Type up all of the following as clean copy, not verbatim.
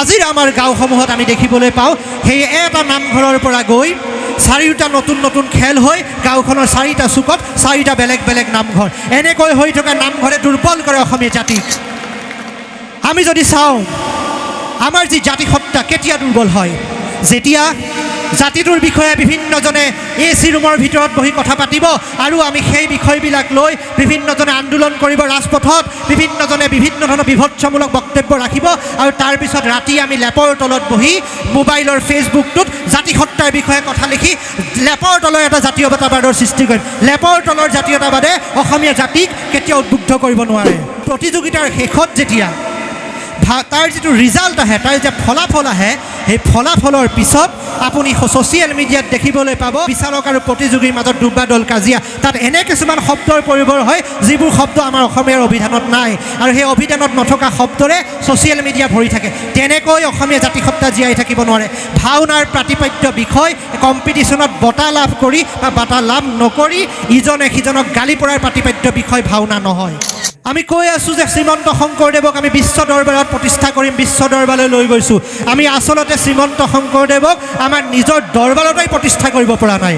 আজিৰ আমাৰ গাঁওসমূহত আমি দেখিবলৈ পাওঁ সেই এটা নামঘৰৰ পৰা গৈ চাৰিটা নতুন নতুন খেল হৈ গাঁওখনৰ চাৰিটা চুকত চাৰিটা বেলেগ বেলেগ নামঘৰ এনেকৈ হৈ থকা নামঘৰে দুৰ্বল কৰে অসমীয়া জাতিক আমি যদি চাওঁ আমাৰ যি জাতিসত্তা কেতিয়া দুৰ্বল হয় যেতিয়া জাতিটোৰ বিষয়ে বিভিন্নজনে এচি ৰুমৰ ভিতৰত বহি কথা পাতিব আৰু আমি সেই বিষয়বিলাক লৈ বিভিন্নজনে আন্দোলন কৰিব ৰাজপথত বিভিন্নজনে বিভিন্ন ধৰণৰ বিভৎসমূলক বক্তব্য ৰাখিব আৰু তাৰপিছত ৰাতি আমি লেপৰ তলত বহি মোবাইলৰ ফেচবুকটোত জাতিসত্তাৰ বিষয়ে কথা লিখি লেপৰ তলৰ এটা জাতীয়তাবাদৰ সৃষ্টি কৰিম লেপৰ তলৰ জাতীয়তাবাদে অসমীয়া জাতিক কেতিয়াও উদ্বুদ্ধ কৰিব নোৱাৰে প্ৰতিযোগিতাৰ শেষত যেতিয়া তাৰ যিটো ৰিজাল্ট আহে তাৰ যে ফলাফল আহে সেই ফলাফলৰ পিছত আপুনি ছ'চিয়েল মিডিয়াত দেখিবলৈ পাব বিচাৰক আৰু প্ৰতিযোগীৰ মাজত দুবাদল কাজিয়া তাত এনে কিছুমান শব্দৰ পৰিবৰ হয় যিবোৰ শব্দ আমাৰ অসমীয়াৰ অভিধানত নাই আৰু সেই অভিধানত নথকা শব্দৰে ছ'চিয়েল মিডিয়া ভৰি থাকে তেনেকৈ অসমীয়া জাতিসত্তা জীয়াই থাকিব নোৱাৰে ভাওনাৰ প্ৰতিপাদ্য বিষয় কম্পিটিশ্যনত বঁটা লাভ কৰি বা বঁটা লাভ নকৰি ইজনে সিজনক গালি পৰাৰ প্ৰতিপাদ্য বিষয় ভাওনা নহয় আমি কৈ আছোঁ যে শ্ৰীমন্ত শংকৰদেৱক আমি বিশ্ব দৰবাৰত প্ৰতিষ্ঠা কৰিম বিশ্ব দৰবাৰলৈ লৈ গৈছোঁ আমি আচলতে শ্ৰীমন্ত শংকৰদেৱক আমাৰ নিজৰ দৰবাৰতেই প্ৰতিষ্ঠা কৰিব পৰা নাই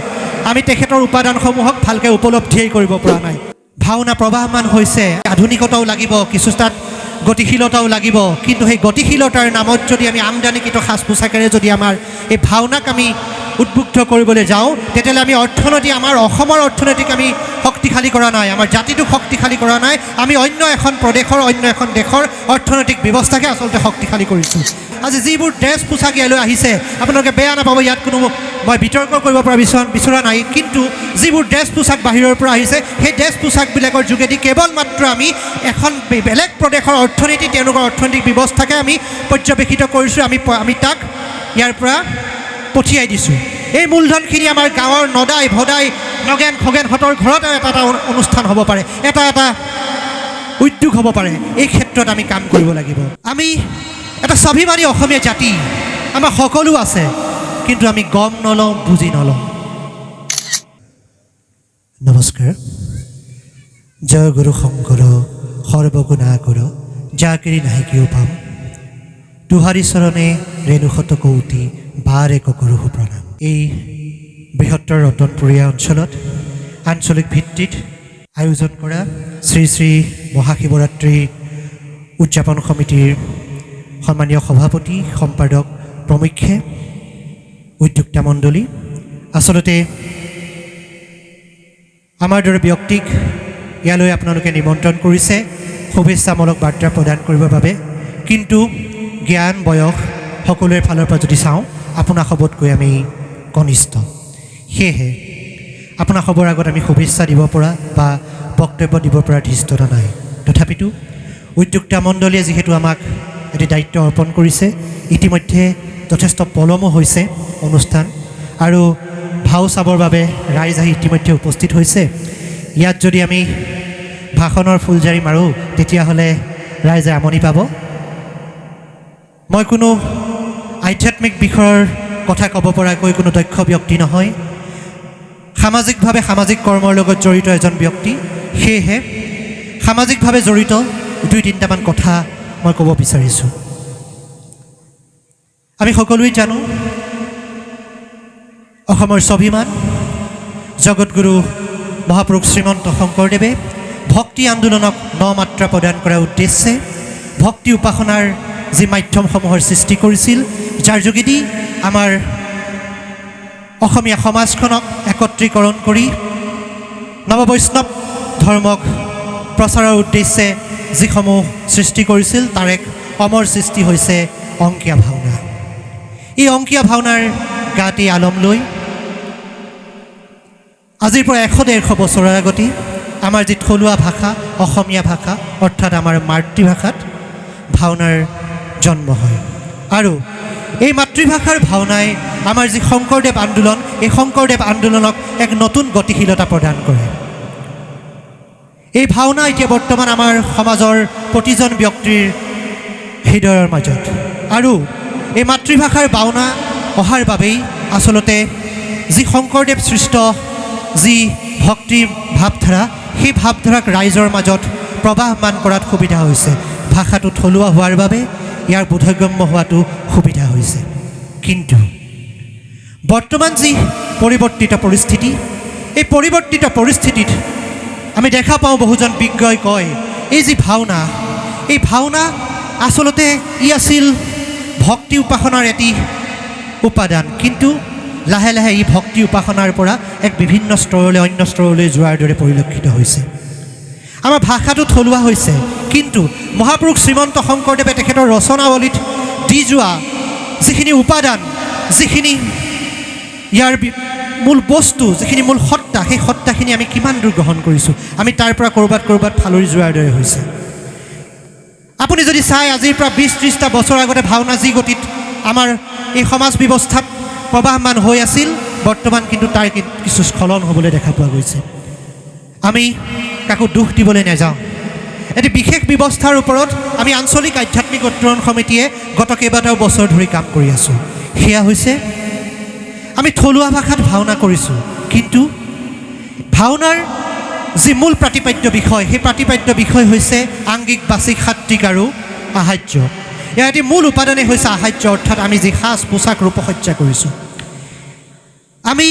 আমি তেখেতৰ উপাদানসমূহক ভালকৈ উপলব্ধিয়েই কৰিব পৰা নাই ভাওনা প্ৰবাহমান হৈছে আধুনিকতাও লাগিব কিছু তাত গতিশীলতাও লাগিব কিন্তু সেই গতিশীলতাৰ নামত যদি আমি আমদানিকৃত সাজ পোছাকেৰে যদি আমাৰ এই ভাওনাক আমি উদ্বুদ্ধ কৰিবলৈ যাওঁ তেতিয়াহ'লে আমি অৰ্থনীতি আমাৰ অসমৰ অৰ্থনীতিক আমি শক্তিশালী কৰা নাই আমাৰ জাতিটোক শক্তিশালী কৰা নাই আমি অন্য এখন প্ৰদেশৰ অন্য এখন দেশৰ অৰ্থনৈতিক ব্যৱস্থাকে আচলতে শক্তিশালী কৰিছোঁ আজি যিবোৰ ড্ৰেছ পোছাক ইয়ালৈ আহিছে আপোনালোকে বেয়া নাপাব ইয়াত কোনো মই বিতৰ্ক কৰিব পৰা বিচৰা নাই কিন্তু যিবোৰ ড্ৰেছ পোছাক বাহিৰৰ পৰা আহিছে সেই ড্ৰেছ পোছাকবিলাকৰ যোগেদি কেৱল মাত্ৰ আমি এখন বেলেগ প্ৰদেশৰ অৰ্থনীতি তেওঁলোকৰ অৰ্থনৈতিক ব্যৱস্থাকে আমি পৰ্যবেক্ষিত কৰিছোঁ আমি তাক ইয়াৰ পৰা পঠিয়াই দিছোঁ এই মূলধনখিনি আমাৰ গাঁৱৰ নদাই ভদাই নগেন খগেনহঁতৰ ঘৰত এটা এটা অনুষ্ঠান হ'ব পাৰে এটা উদ্যোগ হ'ব পাৰে এই ক্ষেত্ৰত আমি কাম কৰিব লাগিব আমি এটা স্বাভিমানী অসমীয়া জাতি আমাৰ সকলো আছে কিন্তু আমি গম নলওঁ বুজি নলওঁ নমস্কাৰ জয় গুৰু শংকৰ সৰ্বগুণাকৰ যাকেৰি নাহি কিয় পাম দুহাৰী চৰণে ৰেণুশত কৌটি বাৰে ককৰো প্ৰণাম এই বৃহত্তৰ ৰতনপুৰীয়া অঞ্চলত আঞ্চলিক ভিত্তিত আয়োজন কৰা শ্ৰী শ্ৰী মহাশিৱৰাত্ৰি উদযাপন সমিতিৰ সন্মানীয় সভাপতি সম্পাদক প্ৰমুখ্যে উদ্যোক্তা মণ্ডলী আচলতে আমাৰ দৰে ব্যক্তিক ইয়ালৈ আপোনালোকে নিমন্ত্ৰণ কৰিছে শুভেচ্ছামূলক বাৰ্তা প্ৰদান কৰিবৰ বাবে কিন্তু জ্ঞান বয়স সকলোৰে ফালৰ পৰা যদি চাওঁ আপোনাৰ সবতকৈ আমি কনিষ্ঠ সেয়েহে আপোনাৰ খবৰ আগত আমি শুভেচ্ছা দিব পৰা বা বক্তব্য দিব পৰা ধৃষ্টতা নাই তথাপিতো উদ্যোক্তা মণ্ডলীয়ে যিহেতু আমাক এটি দায়িত্ব অৰ্পণ কৰিছে ইতিমধ্যে যথেষ্ট পলমো হৈছে অনুষ্ঠান আৰু ভাও চাবৰ বাবে ৰাইজ আহি ইতিমধ্যে উপস্থিত হৈছে ইয়াত যদি আমি ভাষণৰ ফুলজাৰি মাৰোঁ তেতিয়াহ'লে ৰাইজে আমনি পাব মই কোনো আধ্যাত্মিক বিষয়ৰ কথা ক'ব পৰাকৈ কোনো দক্ষ ব্যক্তি নহয় সামাজিকভাৱে সামাজিক কৰ্মৰ লগত জড়িত এজন ব্যক্তি সেয়েহে সামাজিকভাৱে জড়িত দুই তিনিটামান কথা মই ক'ব বিচাৰিছোঁ আমি সকলোৱে জানো অসমৰ স্বাভিমান জগতগুৰু মহাপুৰুষ শ্ৰীমন্ত শংকৰদেৱে ভক্তি আন্দোলনক ন মাত্ৰা প্ৰদান কৰাৰ উদ্দেশ্যে ভক্তি উপাসনাৰ যি মাধ্যমসমূহৰ সৃষ্টি কৰিছিল যাৰ যোগেদি আমাৰ অসমীয়া সমাজখনক একত্ৰীকৰণ কৰি নৱবৈষ্ণৱ ধৰ্মক প্ৰচাৰৰ উদ্দেশ্যে যিসমূহ সৃষ্টি কৰিছিল তাৰ এক অমৰ সৃষ্টি হৈছে অংকীয়া ভাওনা এই অংকীয়া ভাওনাৰ গাতি আলম লৈ আজিৰ পৰা 100-150 বছৰৰ আগতে আমাৰ যি থলুৱা ভাষা অসমীয়া ভাষা অৰ্থাৎ আমাৰ মাতৃভাষাত ভাওনাৰ জন্ম হয় আৰু এই মাতৃভাষাৰ ভাওনাই আমাৰ যি শংকৰদেৱ আন্দোলন এই শংকৰদেৱ আন্দোলনক এক নতুন গতিশীলতা প্ৰদান কৰে এই ভাওনা এতিয়া বৰ্তমান আমাৰ সমাজৰ প্ৰতিজন ব্যক্তিৰ হৃদয়ৰ মাজত আৰু এই মাতৃভাষাৰ ভাওনা অহাৰ বাবেই আচলতে যি শংকৰদেৱ সৃষ্ট যি ভক্তি ভাৱধাৰা সেই ভাৱধাৰাক ৰাইজৰ মাজত প্ৰবাহমান কৰাত সুবিধা হৈছে ভাষাটো থলুৱা হোৱাৰ বাবে ইয়াৰ বোধগম্য হোৱাটো সুবিধা হৈছে। কিন্তু বৰ্তমান যি পৰিৱৰ্তিত পৰিস্থিতি, এই পৰিৱৰ্তিত পৰিস্থিতিত আমি দেখা পাওঁ বহুজন বিজ্ঞই কয় এই যি ভাওনা, এই ভাওনা আচলতে ই আছিল ভক্তি উপাসনাৰ এটি উপাদান, কিন্তু লাহে লাহে ই ভক্তি উপাসনাৰ পৰা এক বিভিন্ন স্তৰলৈ অন্য স্তৰলৈ যোৱাৰ দৰে পৰিলক্ষিত হৈছে। আমাৰ ভাষাটো থলুৱা হৈছে, কিন্তু মহাপুৰুষ শ্ৰীমন্ত শংকৰদেৱে তেখেতৰ ৰচনাৱলীত দি যোৱা যিখিনি উপাদান, যিখিনি ইয়াৰ মূল বস্তু, যিখিনি মূল সত্তা, সেই সত্তাখিনি আমি কিমান দূৰ গ্ৰহণ কৰিছোঁ, আমি তাৰ পৰা ক'ৰবাত ফালৰি যোৱাৰ দৰে হৈছে। আপুনি যদি চাই আজিৰ পৰা 20-30টা বছৰ আগতে ভাওনা যি গতিত আমাৰ এই সমাজ ব্যৱস্থাত প্ৰবাহমান হৈ আছিল, বৰ্তমান কিন্তু তাৰ কিছু স্খলন হ'বলৈ দেখা পোৱা গৈছে। আমি কাকো দোষ দিবলৈ নাযাওঁ। এটি বিশেষ ব্যৱস্থাৰ ওপৰত আমি আঞ্চলিক আধ্যাত্মিক উত্তৰণ সমিতিয়ে গত কেইবাটাও বছৰ ধৰি কাম কৰি আছোঁ। সেয়া হৈছে আমি থলুৱা ভাষাত ভাওনা কৰিছোঁ, কিন্তু ভাওনাৰ যি মূল প্ৰতিপাদ্য বিষয়, সেই প্ৰতিপাদ্য বিষয় হৈছে আংগিক, বাচিক, সাত্বিক আৰু আহাৰ্য। ইয়াৰ এটি মূল উপাদানেই হৈছে আহাৰ্য, অৰ্থাৎ আমি যি সাজ পোছাক ৰূপসজ্জা কৰিছোঁ। আমি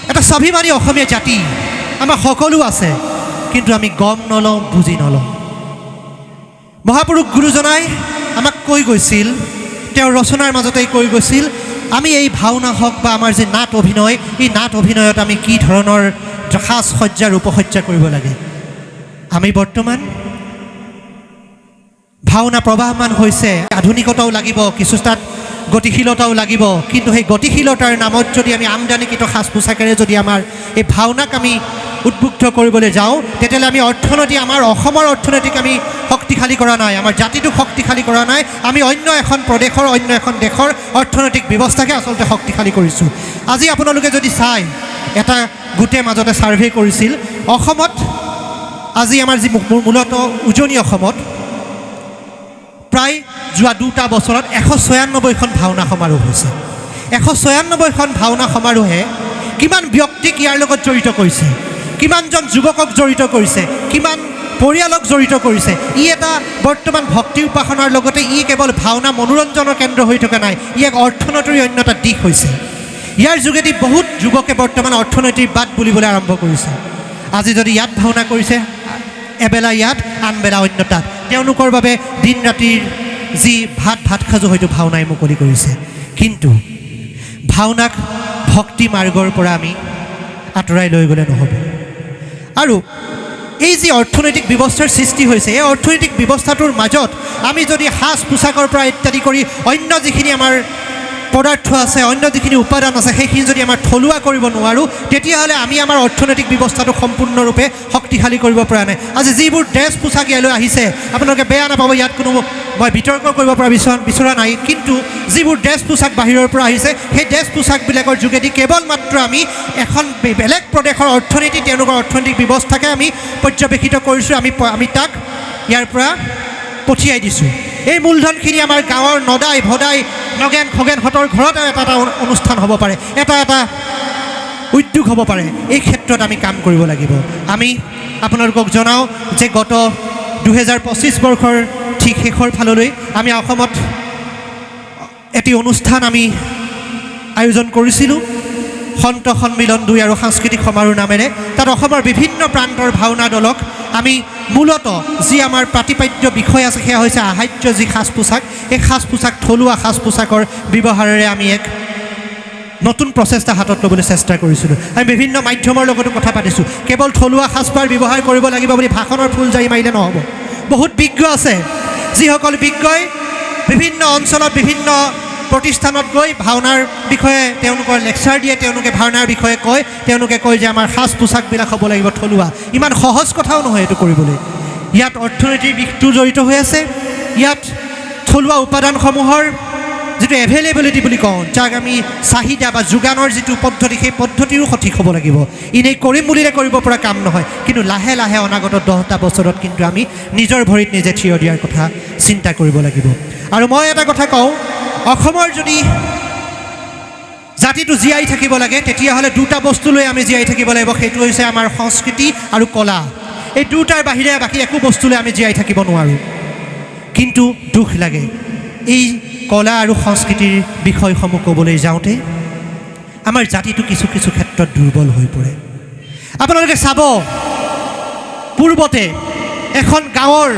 এটা স্বাভিমানী অসমীয়া জাতি, আমাৰ সকলো আছে, কিন্তু আমি গম নলওঁ, বুজি নলওঁ। মহাপুৰুষ গুৰুজনাই আমাক কৈ গৈছিল, তেওঁৰ ৰচনাৰ মাজতেই কৈ গৈছিল, আমি এই ভাওনা হওক বা আমাৰ যি নাট অভিনয়, এই নাট অভিনয়ত আমি কি ধৰণৰ সাজ সজ্জা ৰূপসজ্জা কৰিব লাগে। আমি বৰ্তমান ভাওনা প্ৰবাহমান হৈছে, আধুনিকতাও লাগিব, কিছু তাত গতিশীলতাও লাগিব, কিন্তু সেই গতিশীলতাৰ নামত যদি আমি আমদানিকৃত সাজ পোছাকেৰে যদি আমাৰ এই ভাওনাক আমি উদ্বুদ্ধ কৰিবলৈ যাওঁ, তেতিয়াহ'লে আমি আমাৰ অসমৰ অৰ্থনীতিক আমি শক্তিশালী কৰা নাই, আমাৰ জাতিটোক শক্তিশালী কৰা নাই, আমি অন্য এখন প্ৰদেশৰ, অন্য এখন দেশৰ অৰ্থনৈতিক ব্যৱস্থাকে আচলতে শক্তিশালী কৰিছোঁ। আজি আপোনালোকে যদি চাই, এটা গোটে মাজতে ছাৰ্ভে কৰিছিল, অসমত আজি আমাৰ যি মূলত উজনি অসমত প্ৰায় যোৱা 2টা বছৰত 196খন ভাওনা সমাৰোহ হৈছে। 196খন ভাওনা সমাৰোহে কিমান ব্যক্তিক ইয়াৰ লগত জড়িত কৰিছে, কিমানজন যুৱকক জড়িত কৰিছে, কিমান পৰিয়ালক জড়িত কৰিছে। ই এটা বৰ্তমান ভক্তি উপাসনাৰ লগতে ই কেৱল ভাওনা মনোৰঞ্জনৰ কেন্দ্ৰ হৈ থকা নাই, ই এক অৰ্থনীতিৰ অন্য এটা দিশ হৈছে। ইয়াৰ যোগেদি বহুত যুৱকে বৰ্তমান অৰ্থনীতিৰ বাট বুলিবলৈ আৰম্ভ কৰিছে। আজি যদি ইয়াত ভাওনা কৰিছে, এবেলা ইয়াত, আনবেলা অন্য তাত, তেওঁলোকৰ বাবে দিন ৰাতিৰ যি ভাত সাজো হয়তো ভাওনাই মুকলি কৰিছে। কিন্তু ভাওনাক ভক্তি মাৰ্গৰ পৰা আমি আঁতৰাই লৈ গ'লে নহ'ব। আৰু এই যি অৰ্থনৈতিক ব্যৱস্থাৰ সৃষ্টি হৈছে, এই অৰ্থনৈতিক ব্যৱস্থাটোৰ মাজত আমি যদি সাজ পোছাকৰ পৰা ইত্যাদি কৰি অন্য যিখিনি আমাৰ পদাৰ্থ আছে, অন্য যিখিনি উপাদান আছে, সেইখিনি যদি আমাৰ থলুৱা কৰিব নোৱাৰোঁ, তেতিয়াহ'লে আমি আমাৰ অৰ্থনৈতিক ব্যৱস্থাটো সম্পূৰ্ণৰূপে শক্তিশালী কৰিব পৰা নাই। আজি যিবোৰ ড্ৰেছ পোছাক ইয়ালৈ আহিছে, আপোনালোকে বেয়া নাপাব, ইয়াত কোনো মই বিতৰ্ক কৰিব পৰা বিচৰা নাই, কিন্তু যিবোৰ ড্ৰেছ পোছাক বাহিৰৰ পৰা আহিছে, সেই ড্ৰেছ পোছাকবিলাকৰ যোগেদি কেৱল মাত্ৰ আমি এখন বেলেগ প্ৰদেশৰ অৰ্থনীতি, তেওঁলোকৰ অৰ্থনৈতিক ব্যৱস্থাকে আমি পৰ্যবেক্ষিত কৰিছোঁ, আমি তাক ইয়াৰ পৰা পঠিয়াই দিছোঁ। এই মূলধনখিনি আমাৰ গাঁৱৰ নদাই ভদাই নগেন খগেনহঁতৰ ঘৰতে এটা অনুষ্ঠান হ'ব পাৰে, এটা উদ্যোগ হ'ব পাৰে। এই ক্ষেত্ৰত আমি কাম কৰিব লাগিব। আমি আপোনালোকক জনাওঁ যে গত 2025 বৰ্ষৰ ঠিক শেষৰ ফাললৈ আমি অসমত এটি অনুষ্ঠান আমি আয়োজন কৰিছিলোঁ, সন্ত সন্মিলন 2 আৰু সাংস্কৃতিক সমাৰোহ নামেৰে। তাত অসমৰ বিভিন্ন প্ৰান্তৰ ভাওনা দলক আমি মূলত যি আমাৰ প্ৰতিপাদ্য বিষয় আছে, সেয়া হৈছে আহাৰ্য যি সাজ পোছাক, এই সাজ পোছাক, থলুৱা সাজ পোছাকৰ ব্যৱহাৰেৰে আমি এক নতুন প্ৰচেষ্টা হাতত ল'বলৈ চেষ্টা কৰিছিলোঁ। আমি বিভিন্ন মাধ্যমৰ লগতো কথা পাতিছোঁ। কেৱল থলুৱা সাজপাৰ ব্যৱহাৰ কৰিব লাগিব বুলি ভাষণৰ ফুল জাৰি মাৰিলে নহ'ব। বহুত বিজ্ঞ আছে, যিসকল বিজ্ঞই বিভিন্ন অঞ্চলত বিভিন্ন প্ৰতিষ্ঠানত গৈ ভাওনাৰ বিষয়ে তেওঁলোকৰ লেকচাৰ দিয়ে, তেওঁলোকে ভাওনাৰ বিষয়ে কয়, তেওঁলোকে কয় যে আমাৰ সাজ পোছাকবিলাক হ'ব লাগিব থলুৱা। ইমান সহজ কথাও নহয় এইটো কৰিবলৈ। ইয়াত অৰ্থনীতিৰ দিশটো জড়িত হৈ আছে, ইয়াত থলুৱা উপাদানসমূহৰ যিটো এভেইলেবিলিটি বুলি কওঁ, যাক আমি চাহিদা বা যোগানৰ যিটো পদ্ধতি, সেই পদ্ধতিৰো সঠিক হ'ব লাগিব। এনেই কৰিম বুলিলে কৰিব পৰা কাম নহয়, কিন্তু লাহে লাহে অনাগত 10টা বছৰত কিন্তু আমি নিজৰ ভৰিত নিজে থিয় দিয়াৰ কথা চিন্তা কৰিব লাগিব। আৰু মই এটা কথা কওঁ, অসমৰ যদি জাতিটো জীয়াই থাকিব লাগে, তেতিয়াহ'লে 2টা বস্তু লৈ আমি জীয়াই থাকিব লাগিব। সেইটো হৈছে আমাৰ সংস্কৃতি আৰু কলা। এই 2টাৰ বাহিৰে বাকী একো বস্তু লৈ আমি জীয়াই থাকিব নোৱাৰোঁ। কিন্তু দুখ লাগে, এই কলা আৰু সংস্কৃতিৰ বিষয়সমূহ ক'বলৈ যাওঁতে আমাৰ জাতিটো কিছু কিছু ক্ষেত্ৰত দুৰ্বল হৈ পৰে। আপোনালোকে চাব, পূৰ্বতে এখন গাঁৱৰ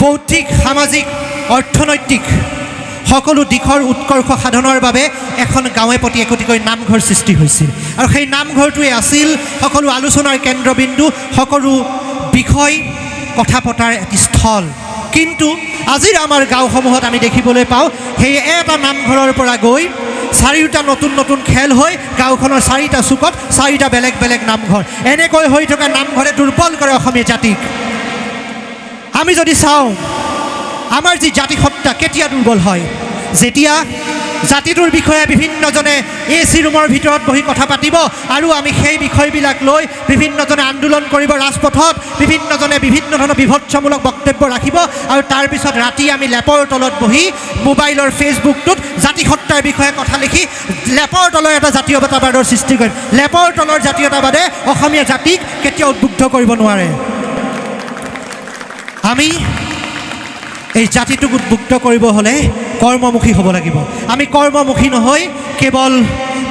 বৌদ্ধিক, সামাজিক, অৰ্থনৈতিক সকলো দিশৰ উৎকৰ্ষ সাধনৰ বাবে এখন গাঁৱে প্ৰতি একোটিকৈ নামঘৰ সৃষ্টি হৈছিল আৰু সেই নামঘৰটোৱে আছিল সকলো আলোচনাৰ কেন্দ্ৰবিন্দু, সকলো বিষয় কথা পতাৰ এটি স্থল। কিন্তু আজিৰ আমাৰ গাঁওসমূহত আমি দেখিবলৈ পাওঁ, সেই এটা নামঘৰৰ পৰা গৈ চাৰিওটা নতুন নতুন খেল হৈ গাঁওখনৰ চাৰিটা চুকত চাৰিটা বেলেগ বেলেগ নামঘৰ। এনেকৈ হৈ থকা নামঘৰে দুৰ্বল কৰে অসমীয়া জাতিক। আমি যদি চাওঁ, আমাৰ যি জাতিসত্তা কেতিয়া দুৰ্বল হয়? যেতিয়া জাতিটোৰ বিষয়ে বিভিন্নজনে AC ৰুমৰ ভিতৰত বহি কথা পাতিব আৰু আমি সেই বিষয়বিলাক লৈ বিভিন্নজনে আন্দোলন কৰিব ৰাজপথত, বিভিন্নজনে বিভিন্ন ধৰণৰ বিভৎসমূলক বক্তব্য ৰাখিব আৰু তাৰপিছত ৰাতি আমি লেপৰ তলত বহি মোবাইলৰ ফেচবুকটোত জাতিসত্তাৰ বিষয়ে কথা লিখি লেপৰ তলৰ এটা জাতীয়তাবাদৰ সৃষ্টি কৰিম। লেপৰ তলৰ জাতীয়তাবাদে অসমীয়া জাতিক কেতিয়াও উদ্বুদ্ধ কৰিব নোৱাৰে। আমি এই জাতিটোক উদ্বুদ্ধ কৰিব হ'লে কৰ্মমুখী হ'ব লাগিব। আমি কৰ্মমুখী নহৈ কেৱল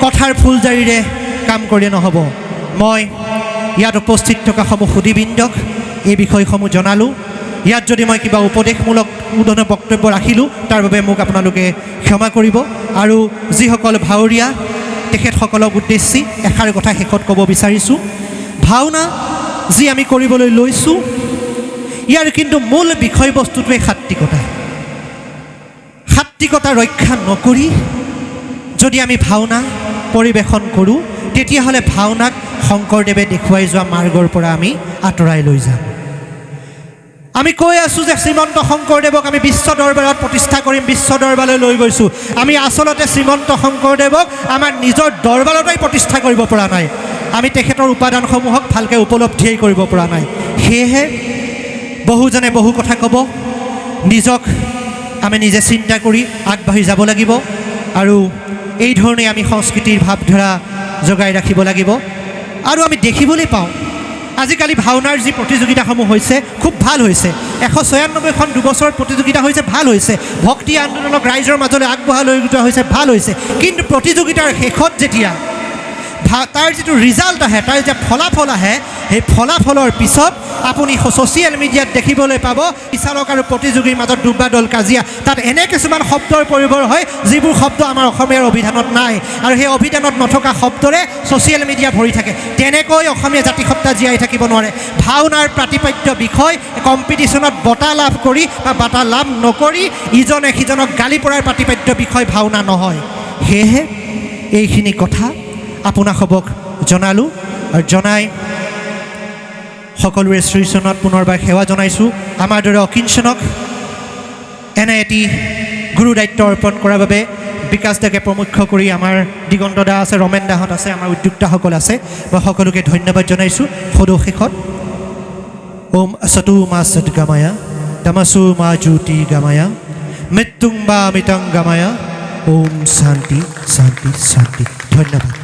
কথাৰ ফুলজাৰিৰে কাম কৰিলে নহ'ব। মই ইয়াত উপস্থিত থকা সমূহ সুধীবৃন্দক এই বিষয়সমূহ জনালোঁ। ইয়াত যদি মই কিবা উপদেশমূলক উদ্বোধনৰ বক্তব্য ৰাখিলোঁ, তাৰ বাবে মোক আপোনালোকে ক্ষমা কৰিব। আৰু যিসকল ভাৱৰীয়া, তেখেতসকলক উদ্দেশ্যি এষাৰ কথা শেষত ক'ব বিচাৰিছোঁ। ভাওনা যি আমি কৰিবলৈ লৈছোঁ, ইয়াৰ কিন্তু মূল বিষয়বস্তুটোৱে সাত্ত্বিকতা। সাত্ত্বিকতা ৰক্ষা নকৰি যদি আমি ভাওনা পৰিৱেশন কৰোঁ, তেতিয়াহ'লে ভাওনাক শংকৰদেৱে দেখুৱাই যোৱা মাৰ্গৰ পৰা আমি আঁতৰাই লৈ যাম। আমি কৈ আছোঁ যে শ্ৰীমন্ত শংকৰদেৱক আমি বিশ্ব দৰবাৰত প্ৰতিষ্ঠা কৰিম, বিশ্ব দৰবাৰলৈ লৈ গৈছোঁ। আমি আচলতে শ্ৰীমন্ত শংকৰদেৱক আমাৰ নিজৰ দৰবাৰতেই প্ৰতিষ্ঠা কৰিব পৰা নাই। আমি তেখেতৰ উপাদানসমূহক ভালকৈ উপলব্ধিয়েই কৰিব পৰা নাই। সেয়েহে বহুজনে বহু কথা ক'ব, নিজক আমি নিজে চিন্তা কৰি আগবাঢ়ি যাব লাগিব আৰু এই ধৰণে আমি সংস্কৃতিৰ ভাৱধাৰা জগাই ৰাখিব লাগিব। আৰু আমি দেখিবলৈ পাওঁ, আজিকালি ভাওনাৰ যি প্ৰতিযোগিতাসমূহ হৈছে খুব ভাল হৈছে। 196খন দুবছৰত প্ৰতিযোগিতা হৈছে, ভাল হৈছে। ভক্তি আন্দোলনক ৰাইজৰ মাজলৈ আগবঢ়াই লৈ যোৱা হৈছে, ভাল হৈছে। কিন্তু প্ৰতিযোগিতাৰ শেষত যেতিয়া তাৰ যিটো ৰিজাল্ট আহে, তাৰ যে ফলাফল আহে, সেই ফলাফলৰ পিছত আপুনি ছ'চিয়েল মিডিয়াত দেখিবলৈ পাব বিচাৰক আৰু প্ৰতিযোগীৰ মাজত দুবাদল কাজিয়া। তাত এনে কিছুমান শব্দৰ পৰিভৰ হয় যিবোৰ শব্দ আমাৰ অসমীয়াৰ অভিধানত নাই, আৰু সেই অভিধানত নথকা শব্দৰে ছ'চিয়েল মিডিয়া ভৰি থাকে। তেনেকৈ অসমীয়া জাতিসত্তা জীয়াই থাকিব নোৱাৰে। ভাওনাৰ প্ৰতিপাদ্য বিষয় কম্পিটিশ্যনত বঁটা লাভ কৰি বা বঁটা লাভ নকৰি ইজনে সিজনক গালি পৰাৰ প্ৰতিপাদ্য বিষয় ভাওনা নহয়। সেয়েহে এইখিনি কথা আপোনাসবক জনালোঁ আৰু জনাই সকলোৰে শ্ৰীচৰণত পুনৰবাৰ সেৱা জনাইছোঁ। আমাৰ দৰে অকিঞ্চনক এনে এটি গুৰু দায়িত্ব অৰ্পণ কৰাৰ বাবে বিকাশ দাকে প্ৰমুখ্য কৰি আমাৰ দিগন্ত দা আছে, ৰমেন দাহঁত আছে, আমাৰ উদ্যোক্তাসকল আছে। মই সকলোকে ধন্যবাদ জনাইছোঁ। সদৌ শেষত ওম সতু মা সদ্গামায়া তমসু মা জ্যোতি গামায়া মৃত্যুং বা মৃতং গামায়া ওম শান্তি শান্তি শান্তি। ধন্যবাদ।